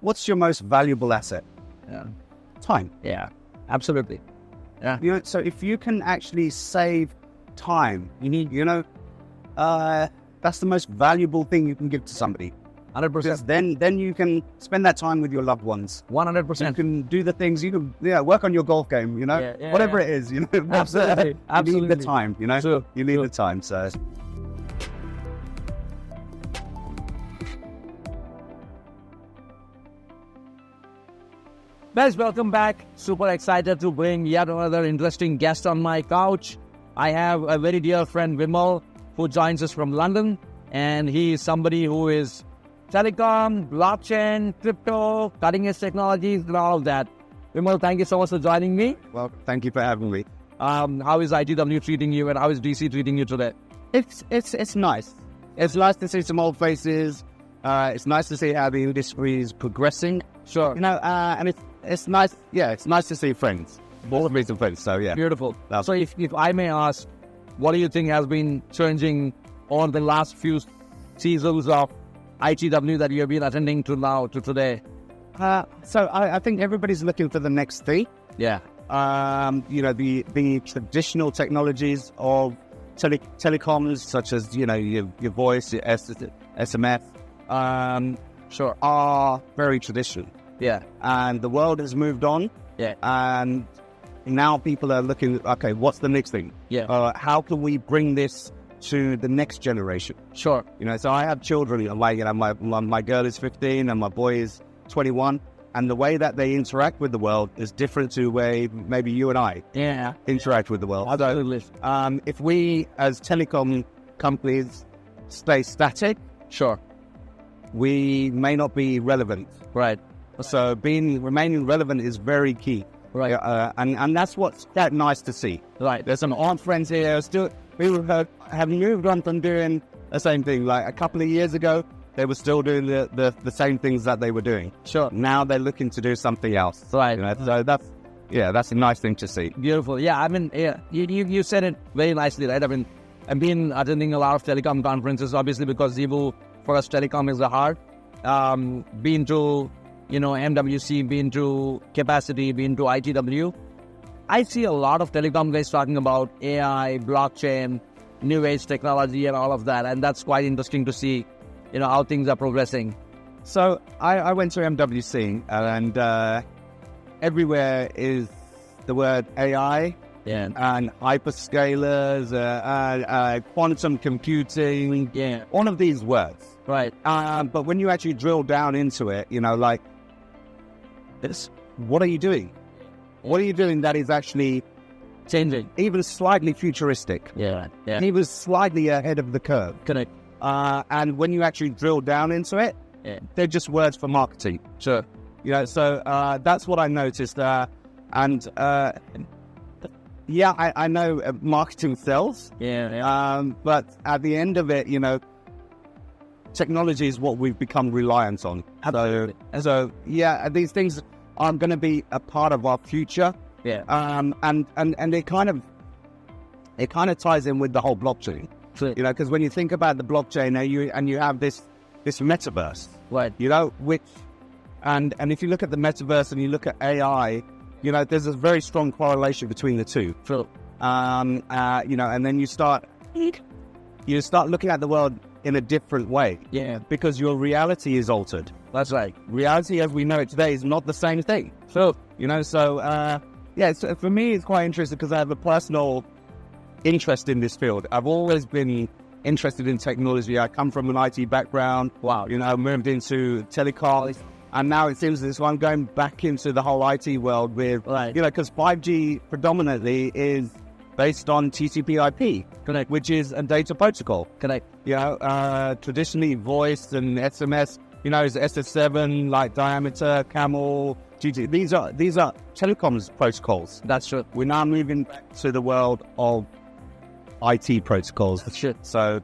what's your most valuable asset? Yeah. Time. Yeah. Absolutely. Yeah. You know, so if you can actually save time, that's the most valuable thing you can give to somebody. 100%. Because then you can spend that time with your loved ones. 100%. You can do the things, you can work on your golf game, whatever it is, Absolutely. You need the time, Sure. You need the time, so. Guys, welcome back. Super excited to bring yet another interesting guest on my couch. I have a very dear friend, Vimal, who joins us from London. And he is somebody who is telecom, blockchain, crypto, cutting-edge technologies, and all of that. Vimal, thank you so much for joining me. Well, thank you for having me. How is ITW treating you, and how is DC treating you today? It's nice. It's nice to see some old faces. It's nice to see how the industry is progressing. Sure. And it's nice. Yeah, it's nice to see friends. All of me some friends. So yeah, beautiful. So if I may ask, what do you think has been changing on the last few seasons of ITW that you have been attending to now to today? So I think everybody's looking for the next thing. Yeah. The traditional technologies of telecoms, such as your voice, your SMS, sure, are very traditional. Yeah. And the world has moved on. Yeah. And now people are looking, okay, what's the next thing? Yeah. How can we bring this to the next generation? Sure. So I have children. My girl is 15 and my boy is 21. And the way that they interact with the world is different to the way maybe you and I interact with the world. Absolutely. So, if we as telecom companies stay static, sure, we may not be relevant. Right. So remaining relevant is very key. Right. And that's what's quite nice to see. Right. There's some old friends here who have moved on from doing the same thing. Like a couple of years ago, they were still doing the same things that they were doing. Sure. Now they're looking to do something else. Right. So that's a nice thing to see. Beautiful. Yeah. I mean, you said it very nicely, right? I mean, I've been attending a lot of telecom conferences, obviously, because Zebu, for us, telecom is the heart. Been to MWC, been to Capacity, been to ITW. I see a lot of telecom guys talking about AI, blockchain, new age technology and all of that. And that's quite interesting to see, how things are progressing. So I went to MWC and everywhere is the word AI and hyperscalers, quantum computing, all of these words. Right. But when you actually drill down into it, what are you doing? What are you doing that is actually changing, even slightly futuristic? Yeah. Even slightly ahead of the curve. Correct. And when you actually drill down into it, they're just words for marketing. Sure. So that's what I noticed. I know marketing sells. But at the end of it, technology is what we've become reliant on. Absolutely. So these things are going to be a part of our future. Yeah. And it kind of ties in with the whole blockchain. Sure. Because when you think about the blockchain, you have this metaverse, right? Which and if you look at the metaverse and you look at AI, there's a very strong correlation between the two. Sure. And then you start looking at the world in a different way. Yeah. Because your reality is altered. That's right. Reality as we know it today is not the same thing. So, so for me it's quite interesting because I have a personal interest in this field. I've always been interested in technology. I come from an IT background. Wow. Moved into telecom. And now it seems as if I'm going back into the whole IT world with, because 5G predominantly is based on TCP/IP, correct, which is a data protocol. Correct. Traditionally voice and SMS, is SS7, like diameter, camel, GT. These are telecoms protocols. That's true. We're now moving back to the world of IT protocols. That's true. So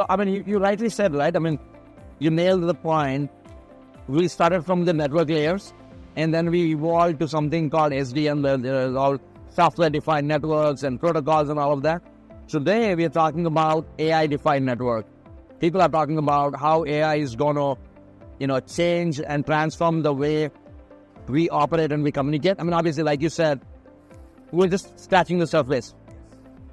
I mean, you rightly said, right? I mean, you nailed the point. We started from the network layers, and then we evolved to something called SDN, all software-defined networks and protocols and all of that. Today, we are talking about AI-defined network. People are talking about how AI is going to change and transform the way we operate and we communicate. I mean, obviously, like you said, we're just scratching the surface.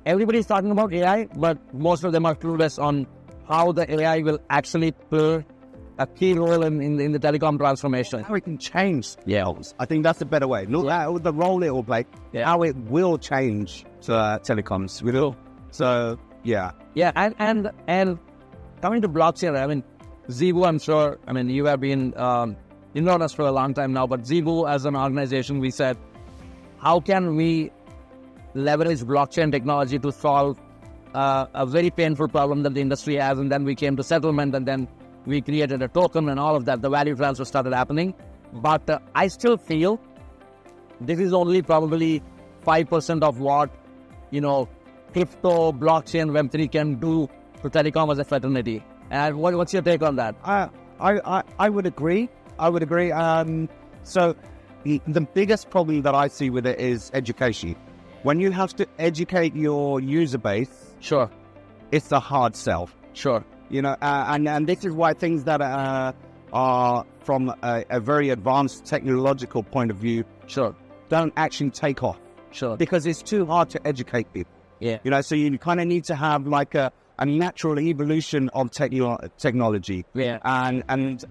Everybody's talking about AI, but most of them are clueless on how the AI will actually play a key role in the telecom transformation. How it can change. Yeah, I think that's a better way. Look at the role it will play, how it will change telecoms. We will. So, yeah. Yeah, and coming to blockchain, I mean, Zebu, I'm sure, I mean, you have been, you've known us for a long time now, but Zebu as an organization, we said, how can we leverage blockchain technology to solve a very painful problem that the industry has? And then we came to settlement, and then we created a token and all of that. The value transfer started happening. But I still feel this is only probably 5% of what, crypto, blockchain, Web3 can do to telecom as a fraternity. And what's your take on that? I would agree. So the biggest problem that I see with it is education. When you have to educate your user base, sure, it's a hard sell. Sure. And this is why things that are from a very advanced technological point of view, sure, don't actually take off. Sure. Because it's too hard to educate people. Yeah. So you kind of need to have like a natural evolution of technology. Yeah. And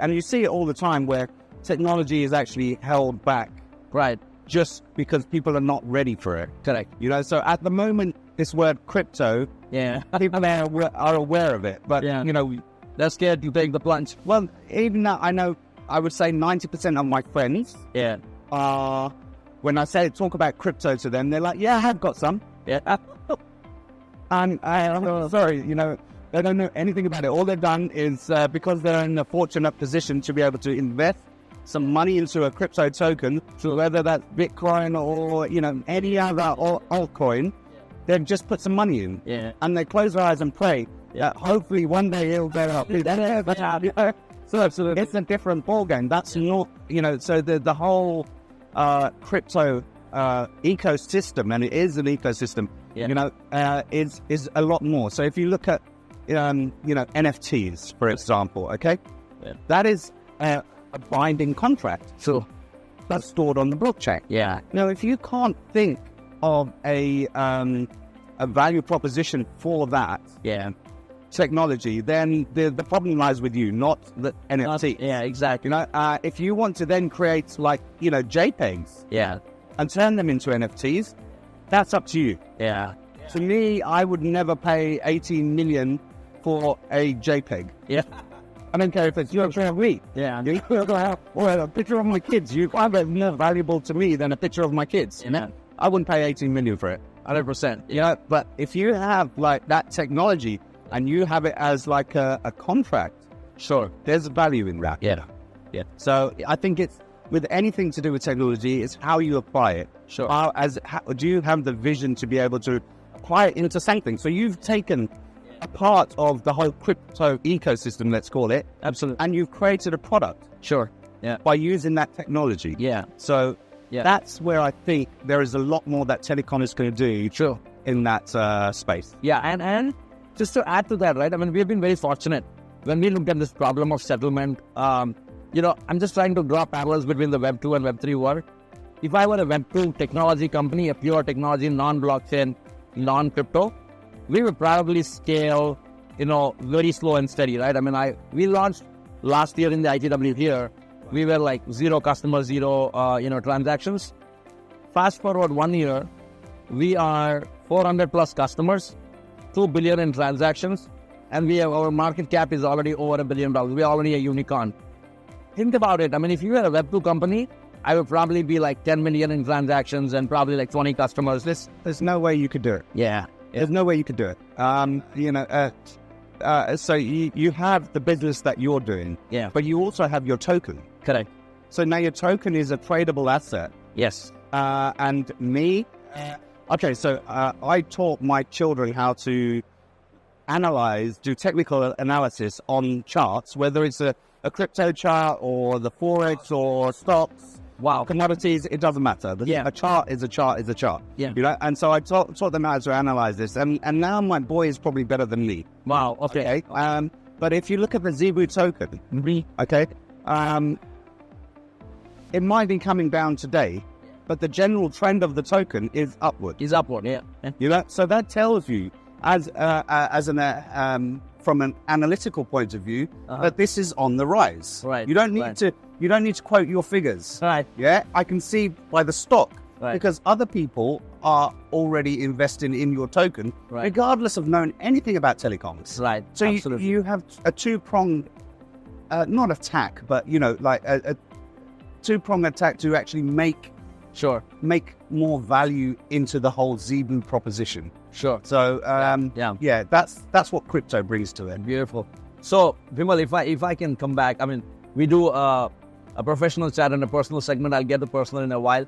you see it all the time where technology is actually held back. Right. Just because people are not ready for it. Correct. So at the moment, this word crypto, people are aware of it, but they're scared to take the plunge. Well, even now, I would say 90% of my friends, when I talk about crypto to them, they're like, yeah, I have got some. Yeah. And I'm sorry, they don't know anything about it. All they've done is because they're in a fortunate position to be able to invest some money into a crypto token, so whether that's Bitcoin or, any other altcoin, they've just put some money in. Yeah. And they close their eyes and pray that hopefully one day it'll go up. So absolutely. It's a different ballgame. That's not, so the whole crypto ecosystem, and it is an ecosystem, is a lot more. So if you look at, NFTs, for example, okay? Yeah. That is a binding contract. So that's stored on the blockchain. Yeah. Now, if you can't think of a value proposition for that technology, then the problem lies with you, not the NFT. Yeah, exactly. If you want to then create JPEGs, and turn them into NFTs, that's up to you. Yeah. To me, I would never pay 18 million for a JPEG. Yeah. I don't care if it's your family. Yeah. Or a picture of my kids. You find that more valuable to me than a picture of my kids. Amen. I wouldn't pay 18 million for it. 100%. But if you have like that technology and you have it as like a contract, sure, there's value in that. Yeah. So I think it's with anything to do with technology, it's how you apply it. Sure. Do you have the vision to be able to apply it into something? So you've taken a part of the whole crypto ecosystem, let's call it. Absolutely. And you've created a product. Sure. Yeah. By using that technology. Yeah. So that's where I think there is a lot more that Telecom is going to do. Sure. In that space. Yeah. And just to add to that, right? I mean, we've been very fortunate when we looked at this problem of settlement. I'm just trying to draw parallels between the Web 2 and Web 3 world. If I were a Web 2 technology company, a pure technology, non-blockchain, non-crypto, we would probably scale, very slow and steady, right? I mean, we launched last year in the ITW here. We were like 0 customers, 0, transactions. Fast forward 1 year, we are 400 plus customers, 2 billion in transactions, and our market cap is already over $1 billion. We're already a unicorn. Think about it. I mean, if you were a Web 2 company, I would probably be like 10 million in transactions and probably like 20 customers. There's no way you could do it. Yeah. There's no way you could do it. So you have the business that you're doing. Yeah. But you also have your token. Correct. So now your token is a tradable asset. Yes. And me, so I taught my children how to do technical analysis on charts, whether it's a crypto chart or the Forex or stocks. Wow. Commodities, it doesn't matter. A chart is a chart is a chart. Yeah. And so I taught them how to analyze this. And now my boy is probably better than me. Wow. Okay. But if you look at the Zebu token, okay, it might be coming down today, but the general trend of the token is upward. Is upward, yeah. You know, so that tells you, as an from an analytical point of view, that this is on the rise. Right. You don't need to. You don't need to quote your figures. Right. Yeah, I can see by the stock. Right. Because other people are already investing in your token, regardless of knowing anything about telecoms. Right. So Absolutely. you have a two-pronged, not attack, but like a two-pronged attack to actually make more value into the whole Zebu proposition. Sure. So that's what crypto brings to it. Beautiful. So Vimal, if I can come back, I mean, we do a professional chat and a personal segment. I'll get the personal in a while.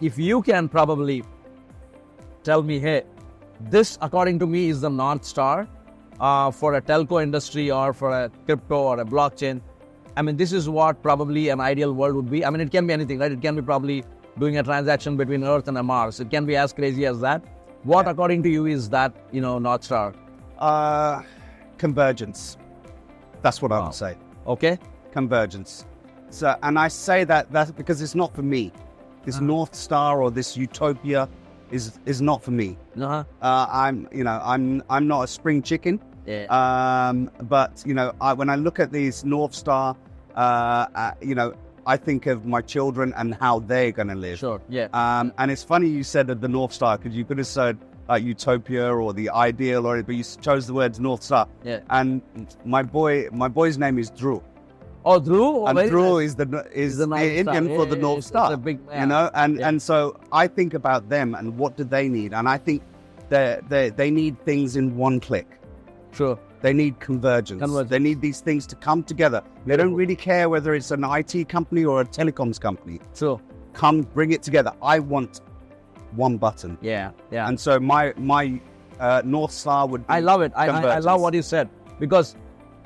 If you can probably tell me, hey, this according to me is the North Star for a telco industry or for a crypto or a blockchain. I mean, this is what probably an ideal world would be. I mean, it can be anything, right? It can be probably doing a transaction between Earth and a Mars. It can be as crazy as that. What according to you is that, North Star? Convergence. That's what I would say. Okay. Convergence. So, and I say that's because it's not for me. This North Star or this utopia is not for me. I'm not a spring chicken. Yeah. But when I look at these North Star, I think of my children and how they're going to live. Sure. Yeah. And it's funny you said of the North Star, because you could have said utopia or the ideal, but you chose the words North Star. Yeah. And my boy's name is Drew. Oh, Drew. And Drew is the Indian for the North Star. It's a big man. And so I think about them and what do they need, and I think they need things in one click. Sure. They need convergence. They need these things to come together. They don't really care whether it's an IT company or a telecoms company. Sure. Come, bring it together. I want one button. Yeah. Yeah. And so my North Star would be I love it. I convergence. love what you said, because,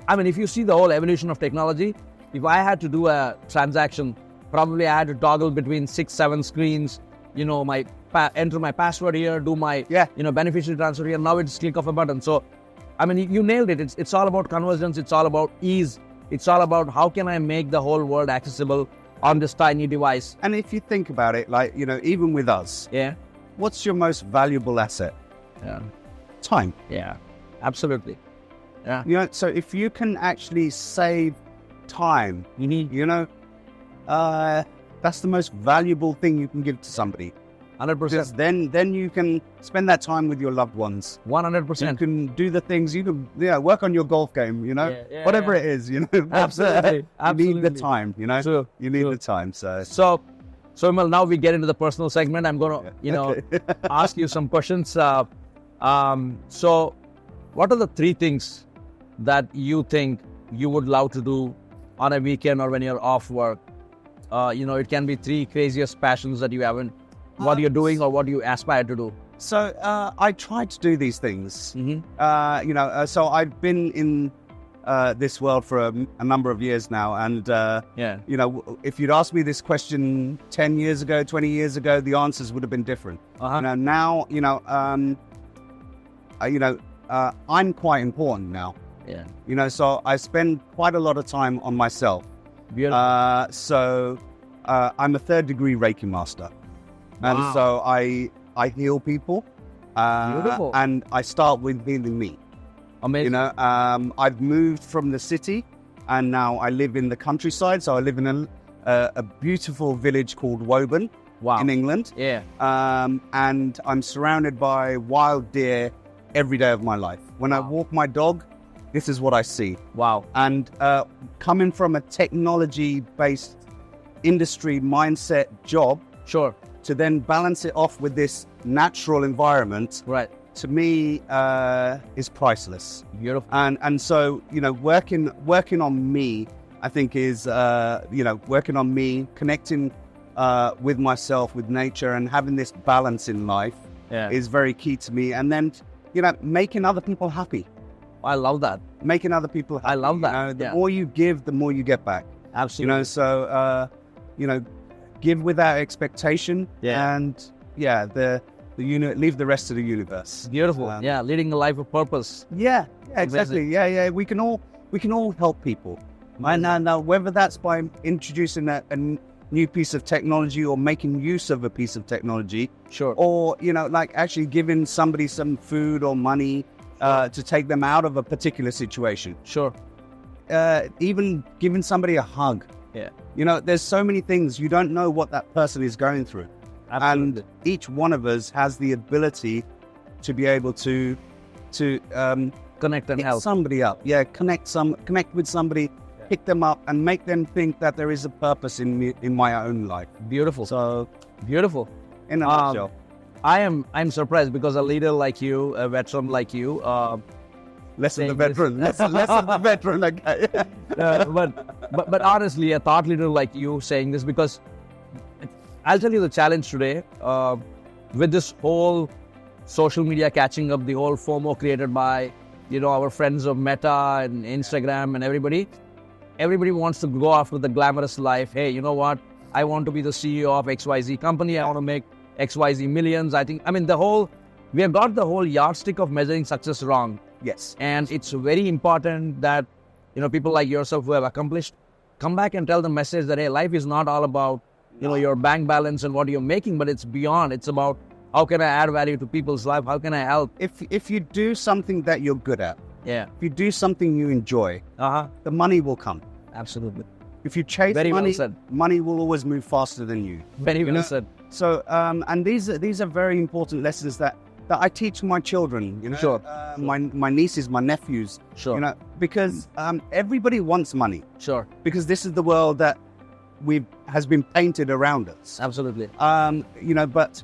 I mean, if you see the whole evolution of technology, if I had to do a transaction, probably I had to toggle between 6-7 screens, enter my password here, do my beneficiary transfer here. Now it's click of a button. So, I mean, you nailed it. It's all about convergence. It's all about ease. It's all about how can I make the whole world accessible on this tiny device. And if you think about it, even with us, what's your most valuable asset? Yeah. Time. Yeah. Absolutely. Yeah. So if you can actually save time, that's the most valuable thing you can give to somebody. 100%. Because then you can spend that time with your loved ones. 100%. You can do the things, you can work on your golf game, whatever it is, Absolutely. You need the time, True. You need the time. So Vimal, now we get into the personal segment. I'm going to, ask you some questions. So what are the 3 things that you think you would love to do on a weekend or when you're off work? It can be 3 craziest passions that you haven't, what you're doing or what you aspire to do. So I try to do these things. Mm-hmm. So I've been in this world for a number of years now, and if you'd asked me this question 10 years ago, 20 years ago, the answers would have been different. Now, I'm quite important now. Yeah. So I spend quite a lot of time on myself. Beautiful. So I'm a 3rd degree Reiki master. And so I heal people. Beautiful. And I start with healing me. Amazing. I've moved from the city and now I live in the countryside. So I live in a beautiful village called Woburn in England. Yeah. And I'm surrounded by wild deer every day of my life. When I walk my dog, this is what I see. Wow. And coming from a technology-based industry mindset job, Sure. to then balance it off with this natural environment, Right. to me, is priceless. Beautiful. And so, working on me, I think is, working on me, connecting with myself, with nature, and having this balance in life is very key to me. And then, making other people happy. I love that. Making other people happy. I love that. The more you give, the more you get back. Absolutely. So, give without expectation. And the leave the rest to the universe. Beautiful. Leading a life of purpose. Exactly. Yeah. We can all help people. And whether that's by introducing a new piece of technology or making use of a piece of technology, Sure. or like actually giving somebody some food or money to take them out of a particular situation. Sure. Even giving somebody a hug. Yeah. There's so many things you don't know what that person is going through. Absolutely. And each one of us has the ability to be able to Connect and pick help. somebody up. Yeah, connect with somebody, pick them up, and make them think that there is a purpose in my own life. Beautiful. So, Beautiful. in a nutshell, I'm surprised because a leader like you, a veteran like you, less of the saying this- veteran, less of the veteran. Okay. but honestly, a thought leader like you saying this, because I'll tell you the challenge today with this whole social media catching up, the whole FOMO created by our friends of Meta and Instagram and everybody. Everybody wants to go after the glamorous life. Hey, you know what? I want to be the CEO of XYZ company. I want to make XYZ millions. We have got the whole yardstick of measuring success wrong. Yes. And it's very important that, people like yourself who have accomplished, come back and tell the message that, hey, life is not all about, your bank balance and what you're making, but it's beyond. It's about how can I add value to people's life? How can I help? If you do something that you're good at, Yeah. if you do something you enjoy, the money will come. Absolutely. If you chase Very well money, said. money will always move faster than you. Very well said. So, and these are very important lessons that I teach my children. Sure. My nieces, my nephews. Sure. Because everybody wants money. Sure. Because this is the world that has been painted around us. Absolutely. But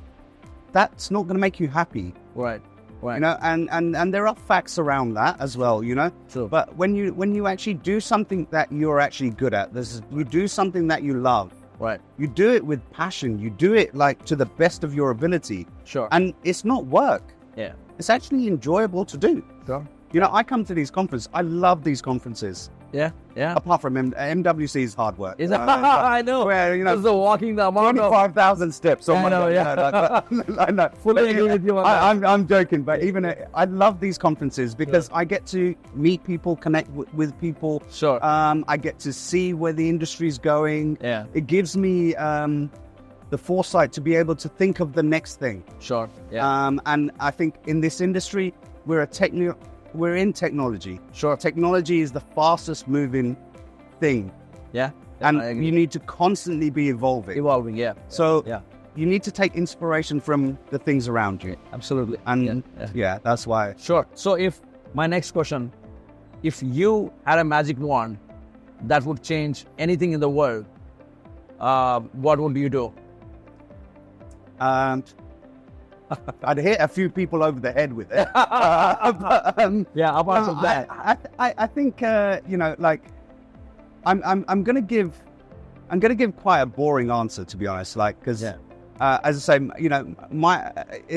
that's not going to make you happy. Right. And there are facts around that as well. True. But when you actually do something that you're actually good at, you do something that you love. Right. You do it with passion. You do it like to the best of your ability. Sure. And it's not work. Yeah. It's actually enjoyable to do. Sure. I come to these conferences. I love these conferences. Yeah. Yeah. Apart from MWC is hard work. Is I know. Where, It's the walking the amount of 25,000 steps. Oh I my know, God. yeah. I know. Fully agree with you on that. I'm joking, but even I love these conferences because I get to meet people, connect with people. Sure. I get to see where the industry's going. Yeah. It gives me the foresight to be able to think of the next thing. Sure. Yeah. And I think in this industry, we're in technology. Sure. Technology is the fastest moving thing. Yeah. And I agree. you need to constantly be evolving. Evolving. Yeah. So Yeah. you need to take inspiration from the things around you. Absolutely. And Yeah. that's why. Sure. So my next question, if you had a magic wand that would change anything in the world, what would you do? I'd hit a few people over the head with it. Yeah, apart from that. I think I'm gonna give quite a boring answer, to be honest. Because as I say,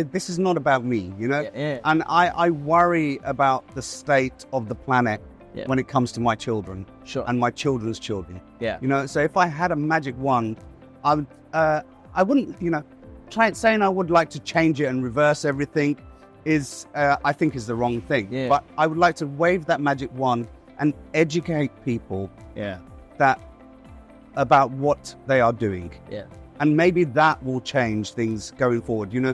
this is not about me. Yeah. And I worry about the state of the planet when it comes to my children. Sure. And my children's children. Yeah. So if I had a magic wand, I wouldn't. Saying I would like to change it and reverse everything I think is the wrong thing. Yeah. But I would like to wave that magic wand and educate people about what they are doing. Yeah. And maybe that will change things going forward. You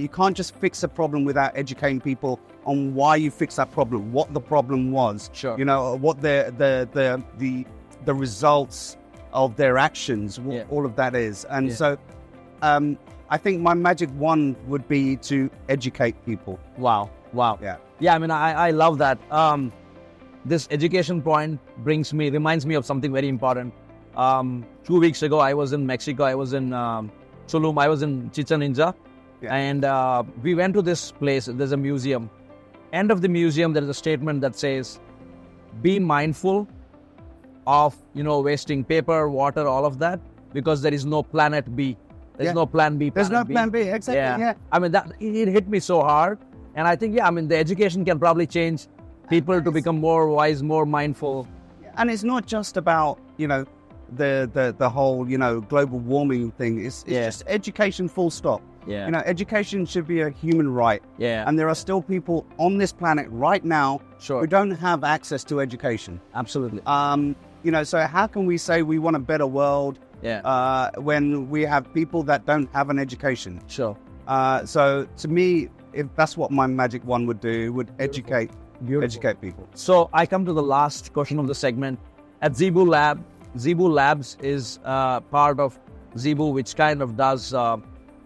can't just fix a problem without educating people on why you fixed that problem, what the problem was. Sure. What the results of their actions, all of that is. And so I think my magic wand would be to educate people. Wow. Yeah. Yeah, I love that. This education point reminds me of something very important. 2 weeks ago, I was in Mexico. I was in Tulum. I was in Chichen Itza. Yeah. And we went to this place. There's a museum. End of the museum, there is a statement that says, be mindful of, wasting paper, water, all of that, because there is no planet B. There's no plan B. There's no plan B. Exactly. Yeah. It hit me so hard. And I think, the education can probably change people to become more wise, more mindful. And it's not just about, the whole, global warming thing. It's just education full stop. Yeah. You know, education should be a human right. Yeah. And there are still people on this planet right now Sure. who don't have access to education. Absolutely. You know, so how can we say we want a better world when we have people that don't have an education? Sure. So to me, if that's what my magic wand would do, would educate people. So I come to the last question of the segment. At Zebu Labs is part of Zebu, which kind of does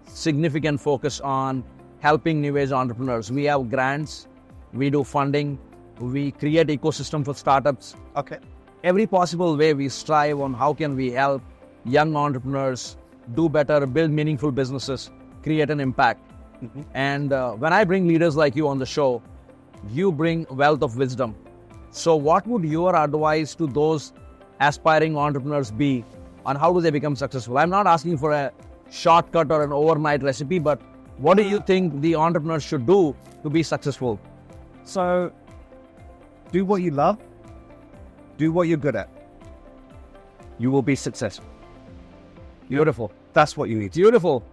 significant focus on helping new age entrepreneurs. We have grants, we do funding, we create ecosystem for startups. Okay. Every possible way we strive on how can we help young entrepreneurs do better, build meaningful businesses, create an impact. Mm-hmm. And when I bring leaders like you on the show, you bring wealth of wisdom. So what would your advice to those aspiring entrepreneurs be on how do they become successful? I'm not asking for a shortcut or an overnight recipe, but what do you think the entrepreneurs should do to be successful? So do what you love, do what you're good at. You will be successful. Beautiful. That's what you need to. Beautiful.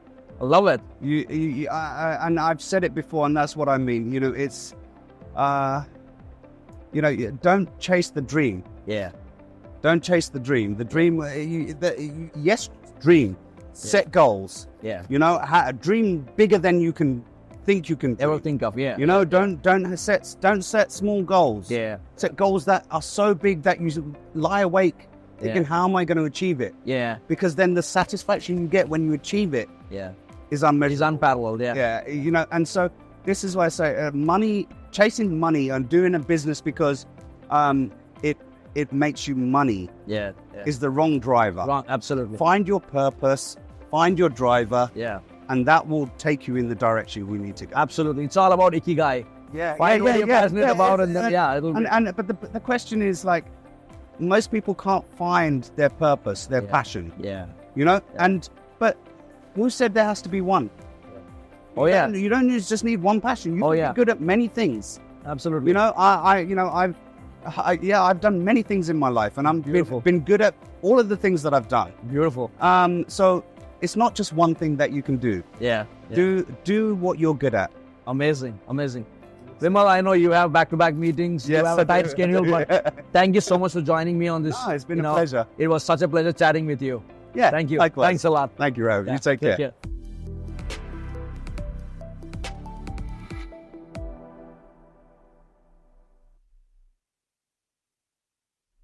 I love it. And I've said it before, and that's what I mean. You know, it's, you know, don't chase the dream. Yeah. Don't chase the dream. The dream, yes, dream. Set goals. Yeah. You know, dream bigger than you can think you can. Ever think of, yeah. You know, don't set small goals. Yeah. Set goals that are so big that you lie awake thinking, how am I going to achieve it? Yeah. Because then the satisfaction you get when you achieve it is unmeasurable. Is unparalleled, yeah. Yeah, you know, and so this is why I say chasing money and doing a business because it makes you money is the wrong driver. Wrong, absolutely. Find your purpose, find your driver, and that will take you in the direction we need to go. Absolutely. It's all about ikigai. Find what you're passionate about and then, but the question is, like, most people can't find their purpose, their passion. Yeah. You know? But who said there has to be one? You don't just need one passion. You can be good at many things. Absolutely. You know, I've done many things in my life, and I've been good at all of the things that I've done. Beautiful. So it's not just one thing that you can do. Yeah. Do what you're good at. Amazing. Vimal, I know you have back-to-back meetings. Yes, you have a tight schedule, but thank you so much for joining me on this. No, it's been a pleasure. It was such a pleasure chatting with you. Yeah. Thank you. Likewise. Thanks a lot. Thank you, Raghav. You take care.